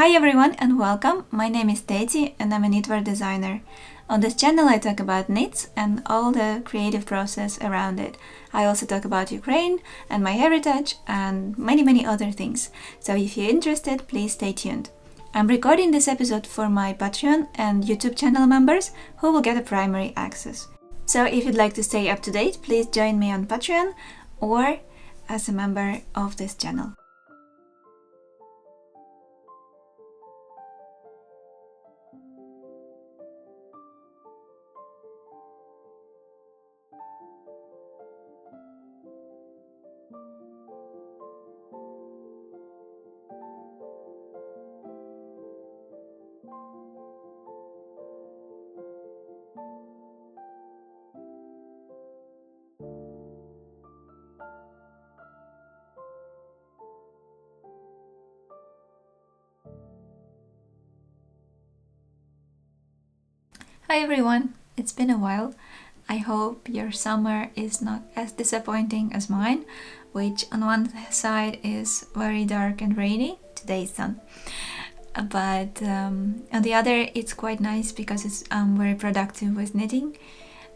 Hi everyone and welcome. My name is Teti and I'm a knitwear designer. On this channel I talk about knits and all the creative process around it. I also talk about Ukraine and my heritage and many other things. So if you're interested, please stay tuned. I'm recording this episode for my Patreon and YouTube channel members who will get a primary access. So if you'd like to stay up to date, please join me on Patreon or as a member of this channel. Hi everyone, it's been a while. I hope your summer is not as disappointing as mine, which on one side is very dark and rainy, today's sun. But on the other, it's quite nice because it's very productive with knitting.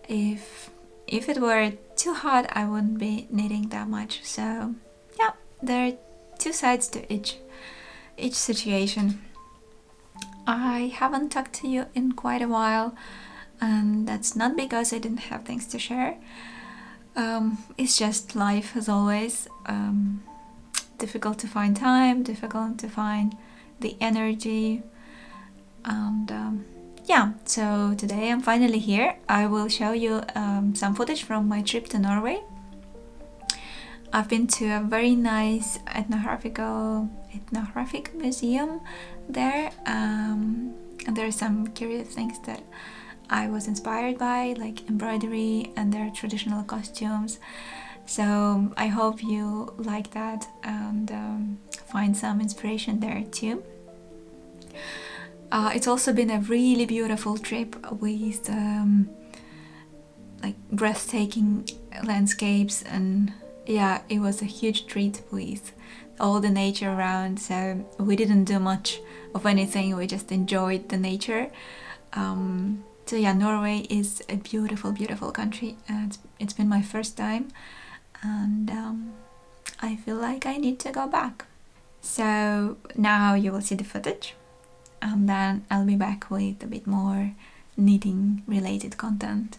If it were too hot, I wouldn't be knitting that much. So yeah, there are two sides to each situation. I haven't talked to you in quite a while, and that's not because I didn't have things to share. It's just life as always. Difficult to find time, difficult to find the energy, and yeah, so today I'm finally here. I will show you some footage from my trip to Norway. I've been to a very nice ethnographic museum there, and there are some curious things that I was inspired by, like embroidery and their traditional costumes. So I hope you like that and find some inspiration there too. It's also been a really beautiful trip with like breathtaking landscapes, and yeah, it was a huge treat with all the nature around. So we didn't do much of anything, we just enjoyed the nature. So yeah, Norway is a beautiful country, and it's been my first time, and I feel like I need to go back. So now you will see the footage, and then I'll be back with a bit more knitting related content.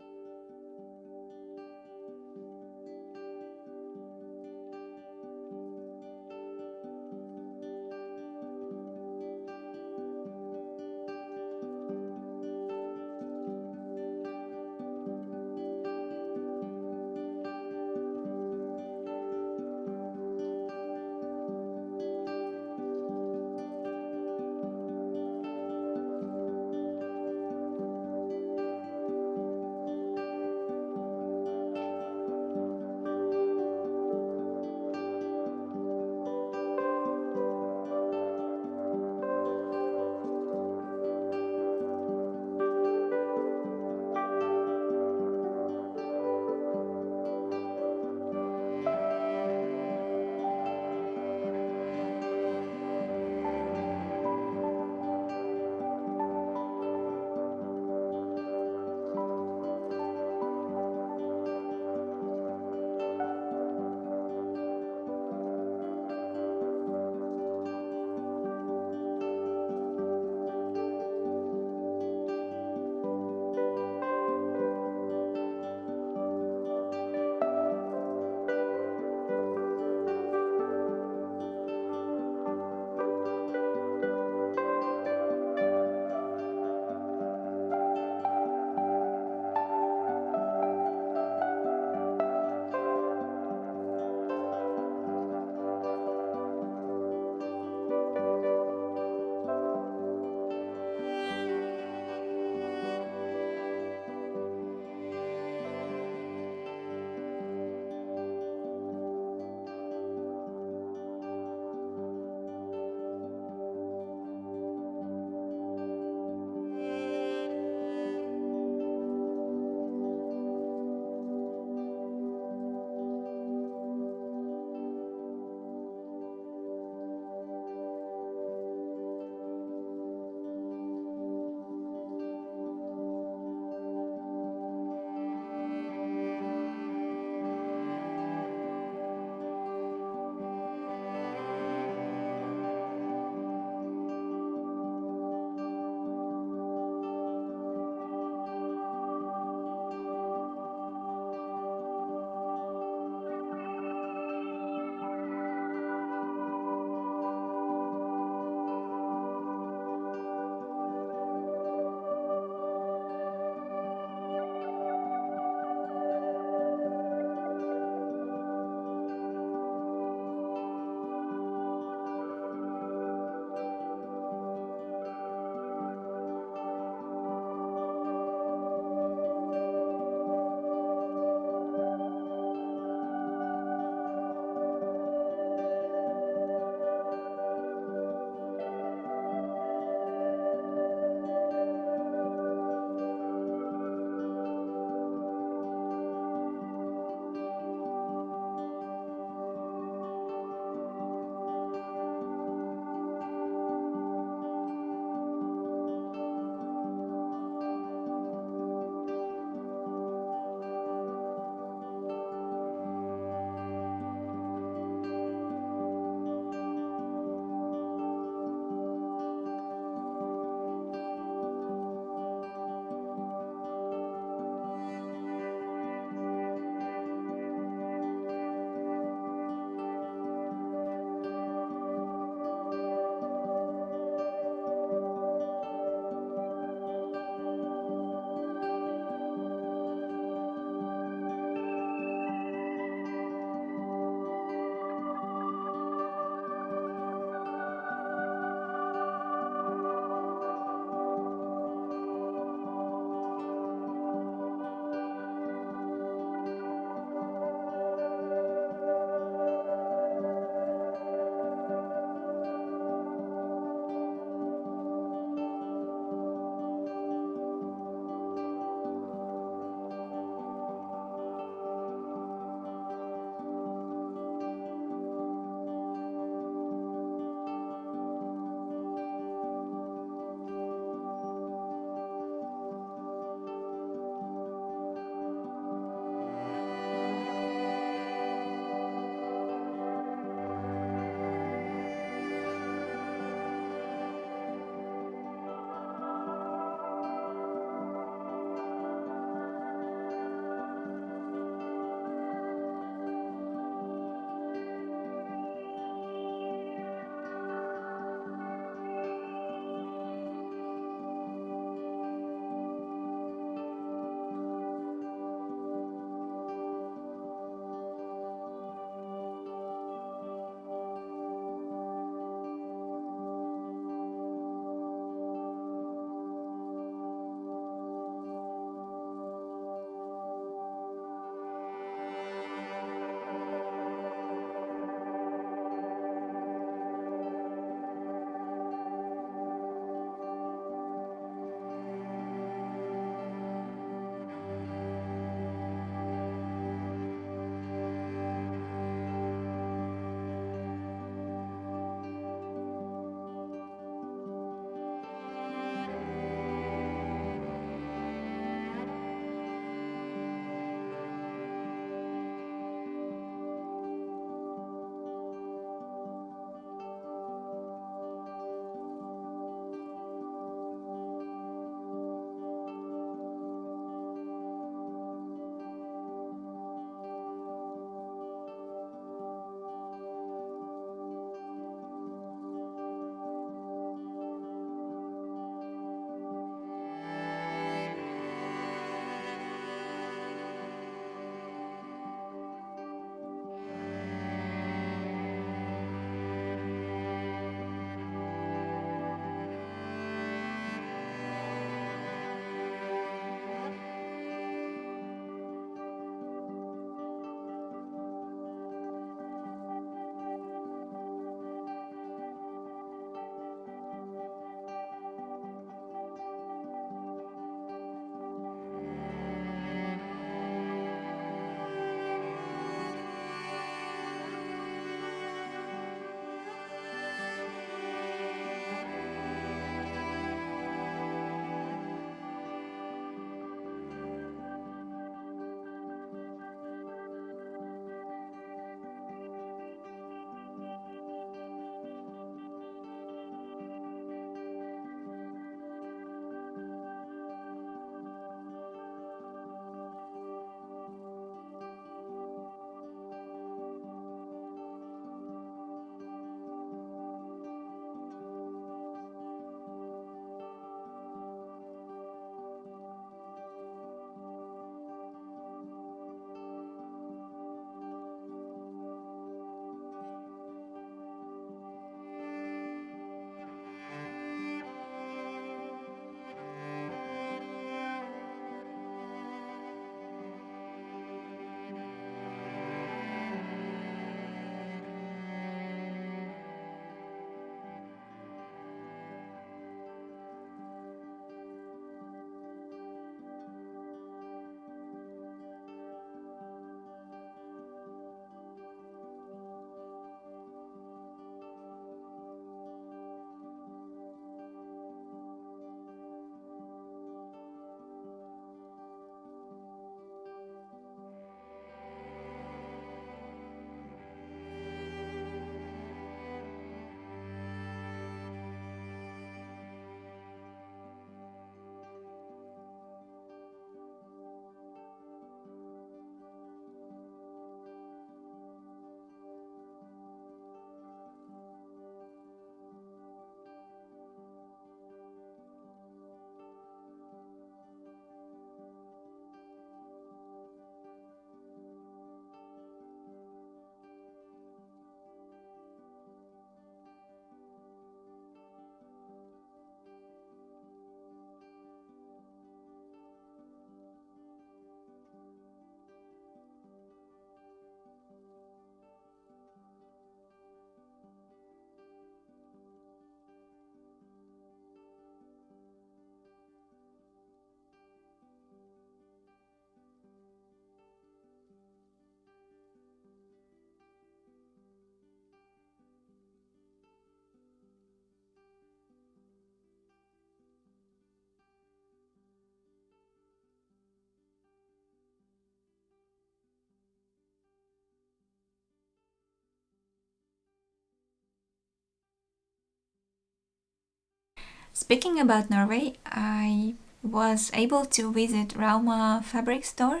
Speaking about Norway, I was able to visit Rauma fabric store.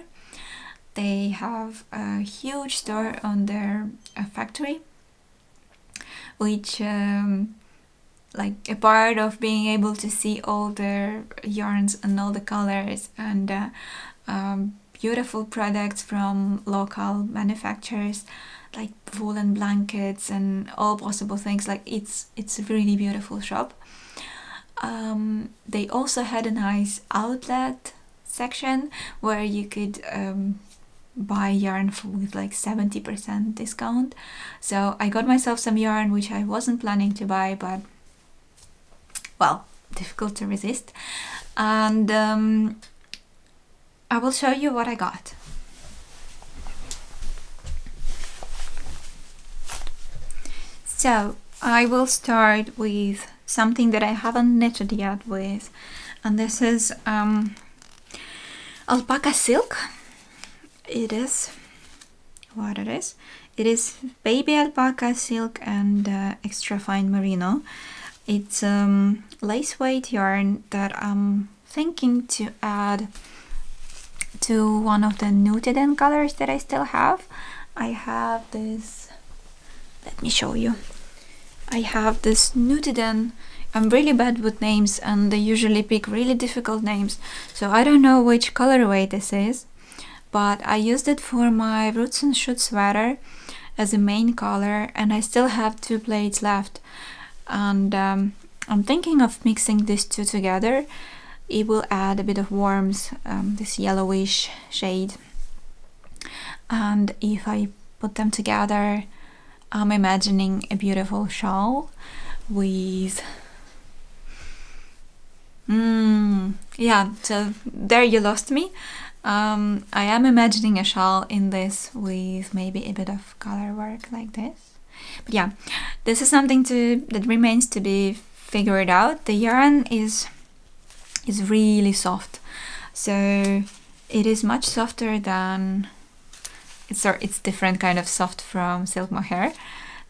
They have a huge store on their factory, which like a part of being able to see all their yarns and all the colors and beautiful products from local manufacturers, like woolen blankets and all possible things. Like it's a really beautiful shop. They also had a nice outlet section where you could buy yarn with like 70% discount. So I got myself some yarn which I wasn't planning to buy, but well, difficult to resist. And I will show you what I got. So I will start with something that I haven't knitted yet with, and this is alpaca silk. It is what it is. It is baby alpaca silk and extra fine merino. It's lace weight yarn that I'm thinking to add to one of the Nutiden colors that I still have. I have this, let me show you. I have this Nutiden. I'm really bad with names and they usually pick really difficult names, so I don't know which colorway this is, but I used it for my Roots and Shoots sweater as a main color, and I still have 2 plates left, and I'm thinking of mixing these two together. It will add a bit of warmth, this yellowish shade, and if I put them together, I'm imagining a beautiful shawl with yeah, so there you lost me. I am imagining a shawl in this with maybe a bit of color work like this. But yeah, this is something that remains to be figured out. The yarn is really soft, so it is much softer than it's different kind of soft from silk mohair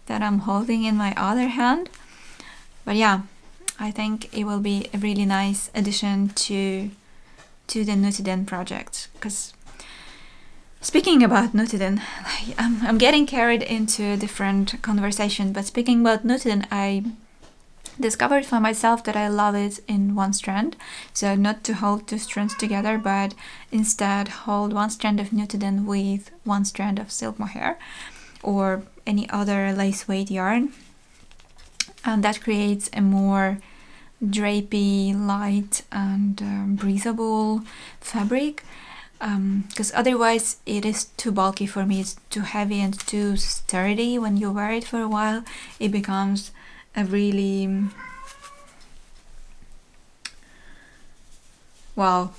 that I'm holding in my other hand. But yeah, I think it will be a really nice addition to the Nutiden project. Because speaking about Nutiden, I'm getting carried into a different conversation, but speaking about Nutiden, I discovered for myself that I love it in one strand. So not to hold 2 strands together, but instead hold 1 strand of Nutiden with 1 strand of silk mohair or any other lace weight yarn. And that creates a more drapey, light and breathable fabric, because otherwise it is too bulky for me. It's too heavy and too sturdy. When you wear it for a while, it becomes a really, well,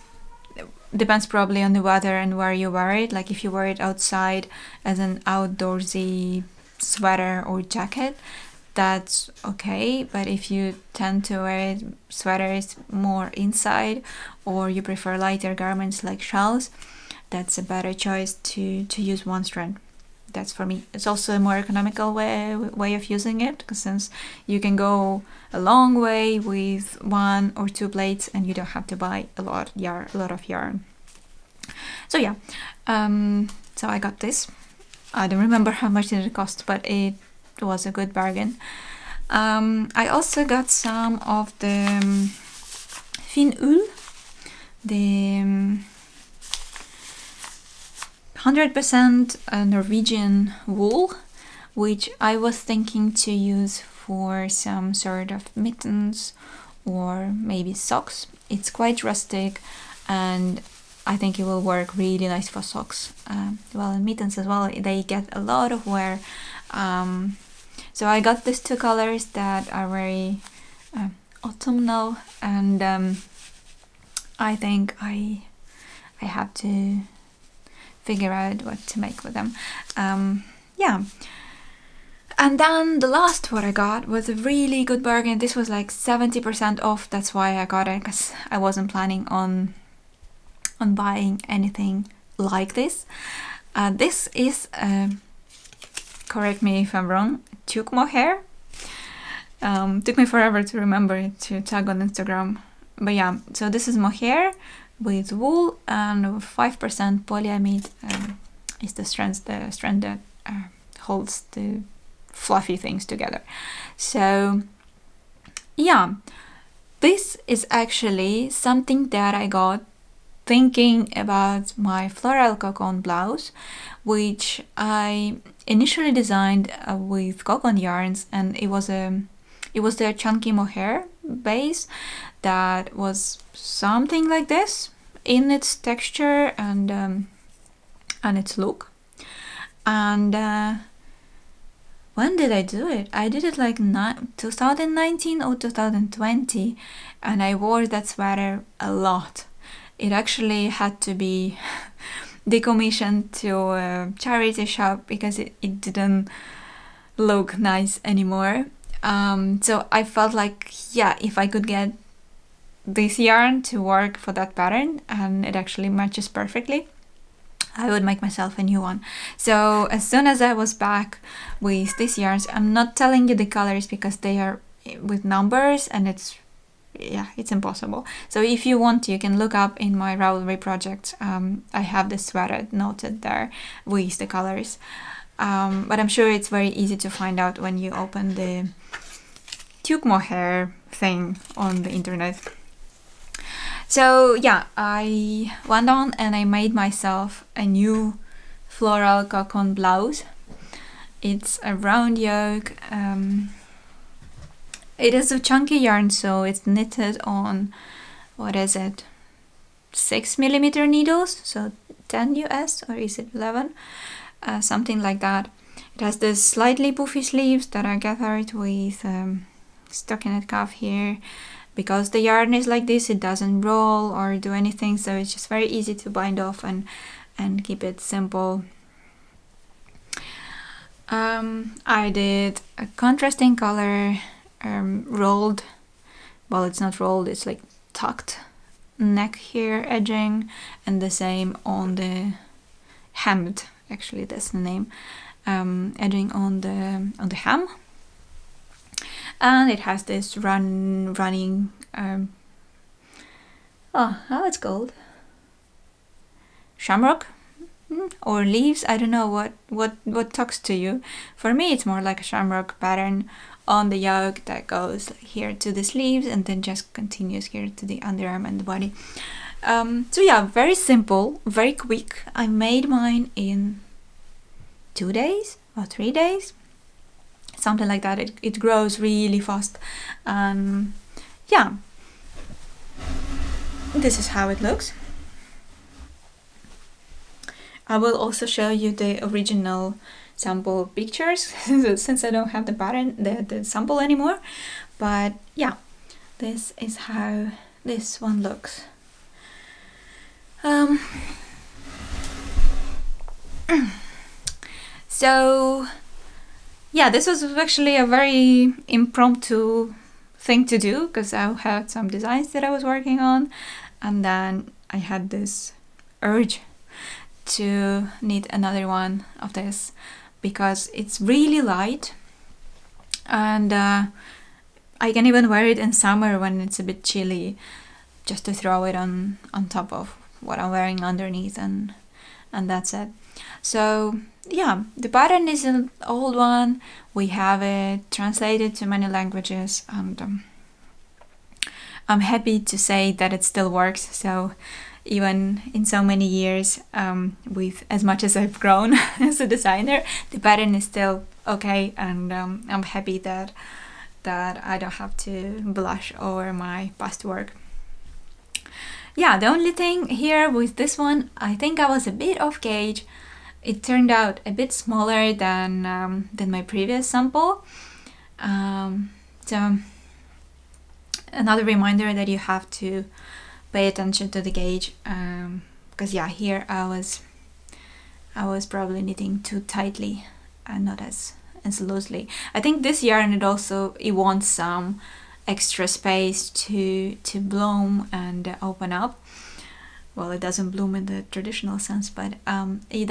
depends probably on the weather and where you wear it. Like if you wear it outside as an outdoorsy sweater or jacket, that's okay, but if you tend to wear sweaters more inside, or you prefer lighter garments like shawls, that's a better choice to use 1 strand. That's for me. It's also a more economical way of using it, because since you can go a long way with 1 or 2 plates and you don't have to buy a lot of yarn. So yeah, so I got this. I don't remember how much it cost, but it was a good bargain. I also got some of the fin ull, the 100% Norwegian wool, which I was thinking to use for some sort of mittens or maybe socks. It's quite rustic and I think it will work really nice for socks. Well, and mittens as well, they get a lot of wear. So I got these 2 colors that are very autumnal, and I think I have to figure out what to make with them. Yeah. And then the last what I got was a really good bargain. This was like 70% off. That's why I got it, because I wasn't planning on buying anything like this. This is, correct me if I'm wrong, tuk mohair. Took me forever to remember it to tag on Instagram. But yeah, so this is mohair with wool and 5% polyamide is the strand that holds the fluffy things together. So yeah, this is actually something that I got thinking about my Floral Kokon blouse, which I initially designed with Kokon yarns, and it was the chunky mohair base that was something like this in its texture and its look. And when did I do it? I did it like 2019 or 2020, and I wore that sweater a lot. It actually had to be decommissioned to a charity shop because it didn't look nice anymore. So I felt like, yeah, if I could get this yarn to work for that pattern and it actually matches perfectly, I would make myself a new one. So as soon as I was back with these yarns, I'm not telling you the colors because they are with numbers and it's impossible. So if you want to, you can look up in my Ravelry project. I have the sweater noted there with the colors. But I'm sure it's very easy to find out when you open the tube mohair thing on the internet. So yeah, I went on and I made myself a new Floral Kokon blouse. It's a round yoke. It is a chunky yarn, so it's knitted on, 6mm needles, so 10 US, or is it 11? Something like that. It has this slightly poofy sleeves that are gathered with stockinette cuff here. Because the yarn is like this, it doesn't roll or do anything, so it's just very easy to bind off and keep it simple. I did a contrasting color rolled, well, it's not rolled, it's like tucked neck here edging, and the same on the hemmed, actually that's the name, edging on the hem. And it has this running how it's called, shamrock or leaves. I don't know what talks to you. For me, it's more like a shamrock pattern on the yoke that goes here to the sleeves and then just continues here to the underarm and the body. So yeah, very simple, very quick. I made mine in 2 days or 3 days, something like that. It grows really fast. Yeah, this is how it looks. I will also show you the original sample pictures since I don't have the pattern, the sample anymore. But yeah, this is how this one looks. So yeah, this was actually a very impromptu thing to do because I had some designs that I was working on, and then I had this urge to knit another one of this because it's really light, and I can even wear it in summer when it's a bit chilly, just to throw it on top of what I'm wearing underneath, and that's it. So yeah, the pattern is an old one. We have it translated to many languages, and I'm happy to say that it still works. So even in so many years, with as much as I've grown as a designer, the pattern is still okay, and I'm happy that I don't have to blush over my past work. Yeah, the only thing here with this one, I think I was a bit off gauge. It turned out a bit smaller than my previous sample. So another reminder that you have to pay attention to the gauge, because yeah, here I was probably knitting too tightly and not as loosely. I think this yarn it wants some extra space to bloom and open up. well, it doesn't bloom in the traditional sense, but it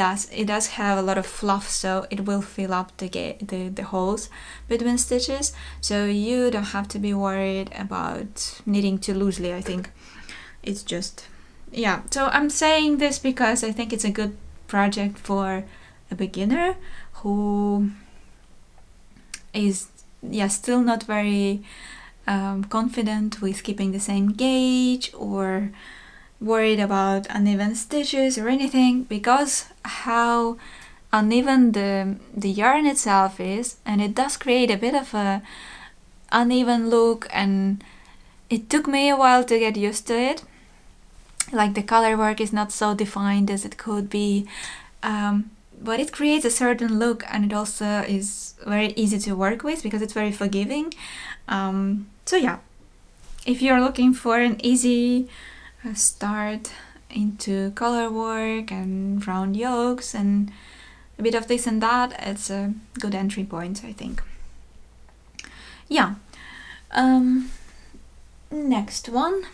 does have a lot of fluff, so it will fill up the holes between stitches, so you don't have to be worried about knitting too loosely. I think it's just, yeah. So I'm saying this because I think it's a good project for a beginner who is still not very confident with keeping the same gauge, or worried about uneven stitches or anything, because how uneven the yarn itself is, and it does create a bit of a uneven look, and it took me a while to get used to it. Like, the color work is not so defined as it could be, but it creates a certain look, and it also is very easy to work with because it's very forgiving. So yeah, if you're looking for an easy start into color work and round yolks and a bit of this and that, it's a good entry point, I think. Yeah. Next one.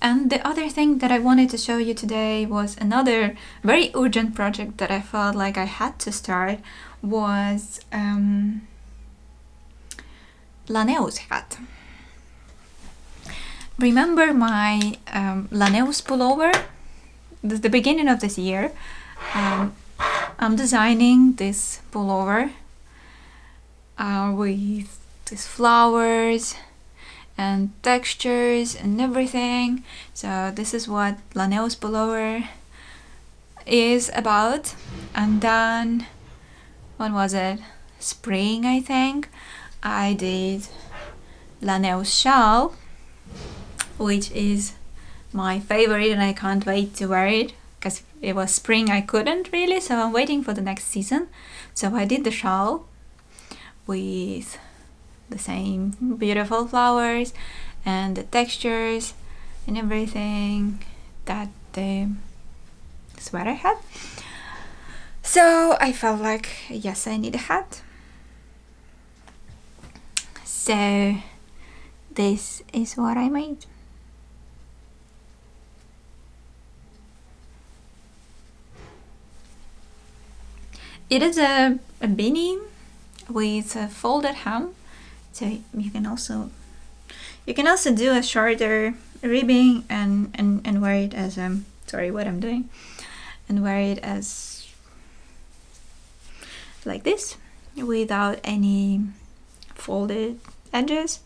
And the other thing that I wanted to show you today was another very urgent project that I felt like I had to start, was Laneus hat. Remember my Laneus pullover? The beginning of this year, I'm designing this pullover with these flowers and textures and everything. So this is what Laneus pullover is about. And then, when was it? Spring, I think. I did Laneus shawl, which is my favorite, and I can't wait to wear it, because it was spring, I couldn't really, so I'm waiting for the next season. So I did the shawl with the same beautiful flowers and the textures and everything that the sweater had. So I felt like, yes, I need a hat. So this is what I made. It is a beanie with a folded hem, so you can also do a shorter ribbing and wear it as sorry, what I'm doing, and wear it as like this without any folded edges,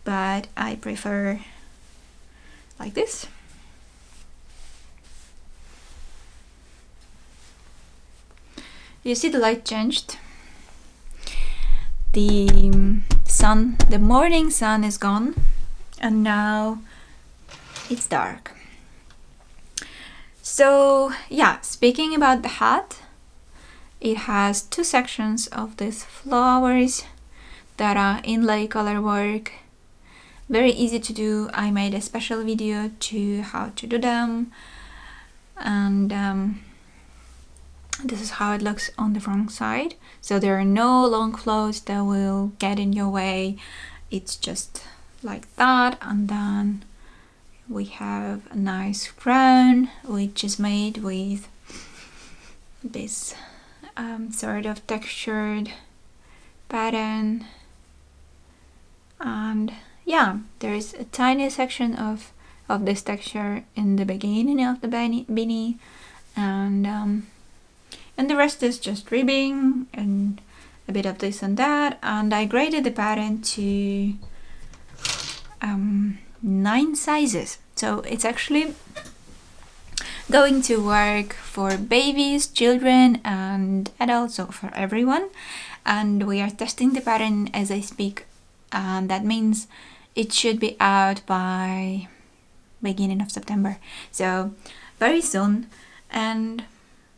but I prefer like this. You see the light changed. The sun, the morning sun is gone, and now it's dark. So yeah, speaking about the hat, it has two sections of these flowers that are inlay color work. Very easy to do. I made a special video to how to do them, and this is how it looks on the front side. So there are no long flows that will get in your way. It's just like that. And then we have a nice crown, which is made with this sort of textured pattern. And yeah, there is a tiny section of this texture in the beginning of the beanie, and the rest is just ribbing and a bit of this and that. And I graded the pattern to 9 sizes, so it's actually going to work for babies, children, and adults, so for everyone. And we are testing the pattern as I speak, and that means it should be out by beginning of September, so very soon. And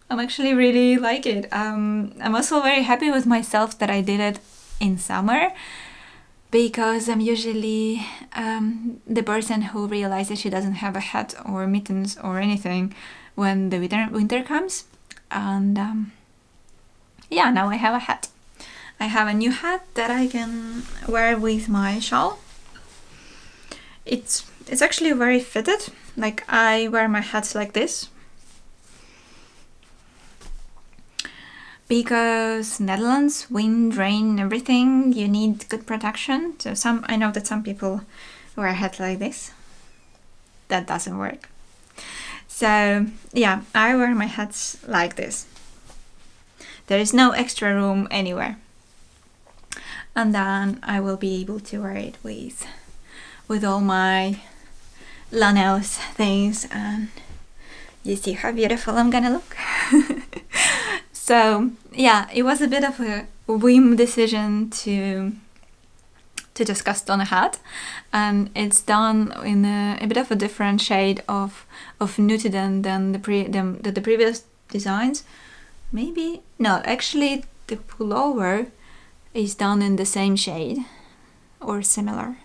I'm actually really like it. I'm also very happy with myself that I did it in summer, because I'm usually the person who realizes she doesn't have a hat or mittens or anything when the winter comes. And yeah, now I have a hat. I have a new hat that I can wear with my shawl. It's it's actually very fitted. Like, I wear my hats like this because Netherlands, wind, rain, everything, you need good protection. So I know that some people wear hats like this. That doesn't work. So yeah, I wear my hats like this. There is no extra room anywhere. And then I will be able to wear it with all my Laneus things, and you see how beautiful I'm gonna look. So yeah, it was a bit of a whim decision to just cast on a hat, and it's done in a bit of a different shade of Nutiden than the previous designs. Maybe no, actually the pullover is done in the same shade or similar,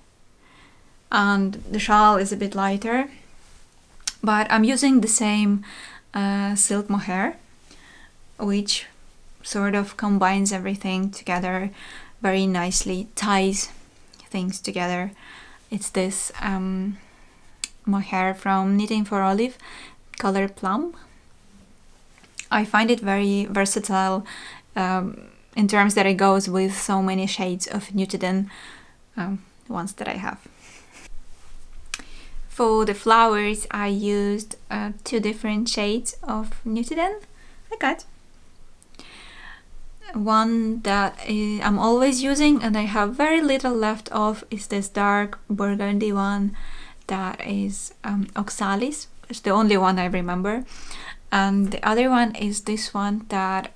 and the shawl is a bit lighter, but I'm using the same silk mohair, which sort of combines everything together very nicely, ties things together. It's this mohair from Knitting for Olive, color Plum. I find it very versatile in terms that it goes with so many shades of Nutiden, ones that I have. For the flowers, I used 2 different shades of Nutiden. I got one that I'm always using and I have very little left of is this dark burgundy one that is Oxalis. It's the only one I remember. And the other one is this one that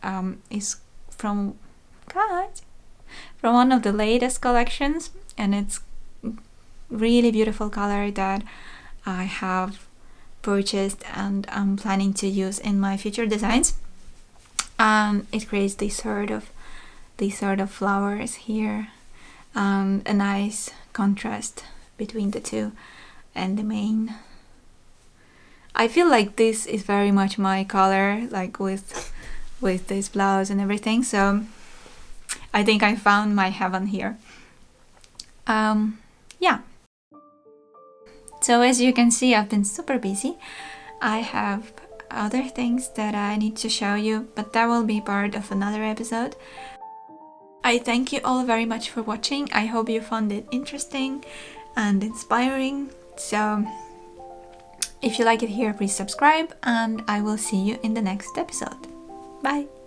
is from one of the latest collections, and it's really beautiful color that I have purchased and I'm planning to use in my future designs. It creates these sort of flowers here, a nice contrast between the two and the main. I feel like this is very much my color, like with this blouse and everything, so I think I found my heaven here. Yeah. So as you can see, I've been super busy. I have other things that I need to show you, but that will be part of another episode. I thank you all very much for watching. I hope you found it interesting and inspiring. So if you like it here, please subscribe, and I will see you in the next episode. Bye!